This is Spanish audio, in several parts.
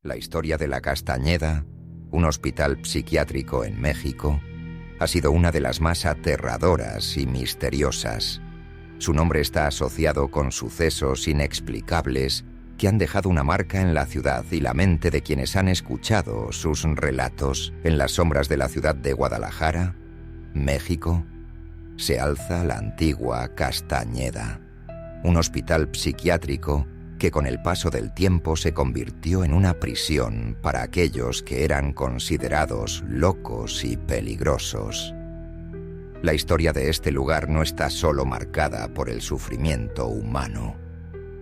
La historia de la Castañeda, un hospital psiquiátrico en México, ha sido una de las más aterradoras y misteriosas. Su nombre está asociado con sucesos inexplicables que han dejado una marca en la ciudad y la mente de quienes han escuchado sus relatos. En las sombras de la ciudad de Guadalajara, México, se alza la antigua Castañeda, un hospital psiquiátrico que con el paso del tiempo se convirtió en una prisión para aquellos que eran considerados locos y peligrosos. La historia de este lugar no está solo marcada por el sufrimiento humano,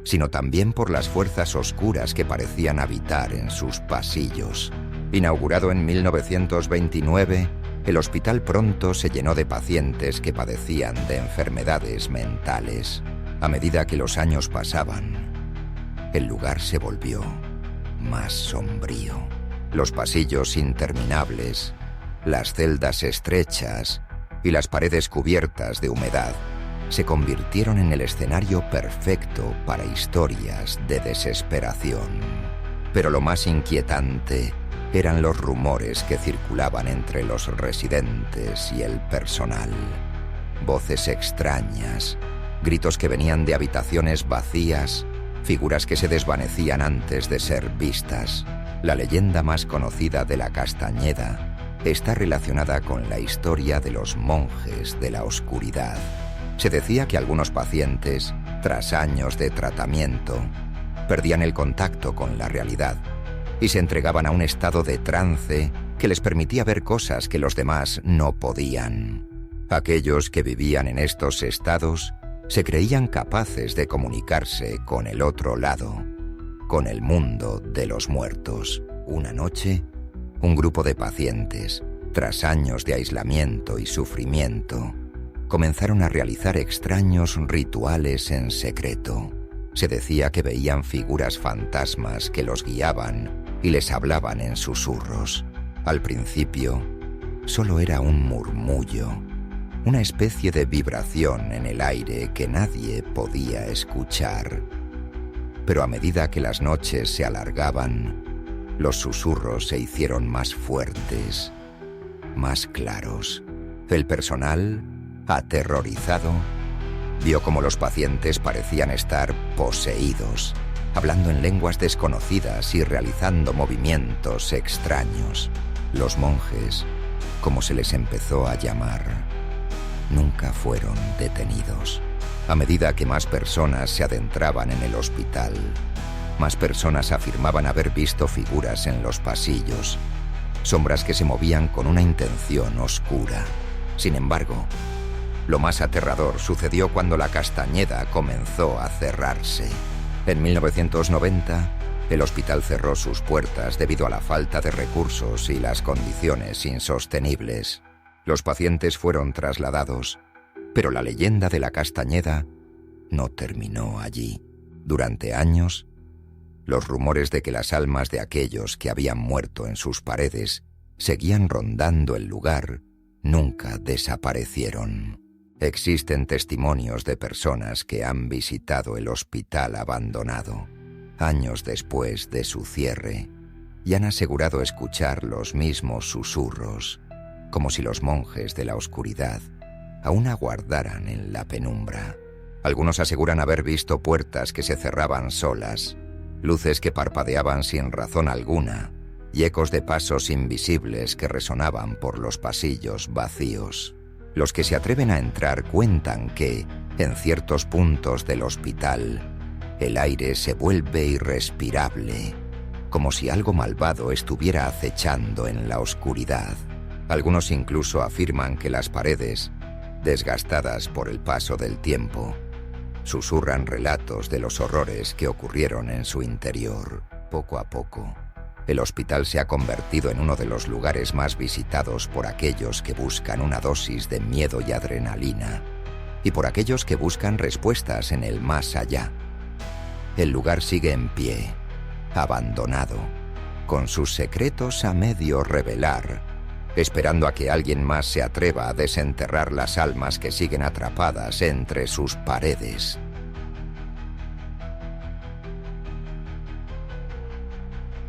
sino también por las fuerzas oscuras que parecían habitar en sus pasillos. Inaugurado en 1929, el hospital pronto se llenó de pacientes que padecían de enfermedades mentales. A medida que los años pasaban, el lugar se volvió más sombrío. Los pasillos interminables, las celdas estrechas y las paredes cubiertas de humedad se convirtieron en el escenario perfecto para historias de desesperación. Pero lo más inquietante eran los rumores que circulaban entre los residentes y el personal. Voces extrañas, gritos que venían de habitaciones vacías, figuras que se desvanecían antes de ser vistas. La leyenda más conocida de la Castañeda está relacionada con la historia de los monjes de la oscuridad. Se decía que algunos pacientes, tras años de tratamiento, perdían el contacto con la realidad y se entregaban a un estado de trance que les permitía ver cosas que los demás no podían. Aquellos que vivían en estos estados se creían capaces de comunicarse con el otro lado, con el mundo de los muertos. Una noche, un grupo de pacientes, tras años de aislamiento y sufrimiento, comenzaron a realizar extraños rituales en secreto. Se decía que veían figuras fantasmas que los guiaban y les hablaban en susurros. Al principio, solo era un murmullo, una especie de vibración en el aire que nadie podía escuchar. Pero a medida que las noches se alargaban, los susurros se hicieron más fuertes, más claros. El personal, aterrorizado, vio cómo los pacientes parecían estar poseídos, hablando en lenguas desconocidas y realizando movimientos extraños. Los monjes, como se les empezó a llamar, nunca fueron detenidos. A medida que más personas se adentraban en el hospital, más personas afirmaban haber visto figuras en los pasillos, sombras que se movían con una intención oscura. Sin embargo, lo más aterrador sucedió cuando la Castañeda comenzó a cerrarse. En 1990, el hospital cerró sus puertas debido a la falta de recursos y las condiciones insostenibles. Los pacientes fueron trasladados, pero la leyenda de la Castañeda no terminó allí. Durante años, los rumores de que las almas de aquellos que habían muerto en sus paredes seguían rondando el lugar nunca desaparecieron. Existen testimonios de personas que han visitado el hospital abandonado años después de su cierre y han asegurado escuchar los mismos susurros, como si los monjes de la oscuridad aún aguardaran en la penumbra. Algunos aseguran haber visto puertas que se cerraban solas, luces que parpadeaban sin razón alguna y ecos de pasos invisibles que resonaban por los pasillos vacíos. Los que se atreven a entrar cuentan que, en ciertos puntos del hospital, el aire se vuelve irrespirable, como si algo malvado estuviera acechando en la oscuridad. Algunos incluso afirman que las paredes, desgastadas por el paso del tiempo, susurran relatos de los horrores que ocurrieron en su interior. Poco a poco, el hospital se ha convertido en uno de los lugares más visitados por aquellos que buscan una dosis de miedo y adrenalina, y por aquellos que buscan respuestas en el más allá. El lugar sigue en pie, abandonado, con sus secretos a medio revelar, esperando a que alguien más se atreva a desenterrar las almas que siguen atrapadas entre sus paredes.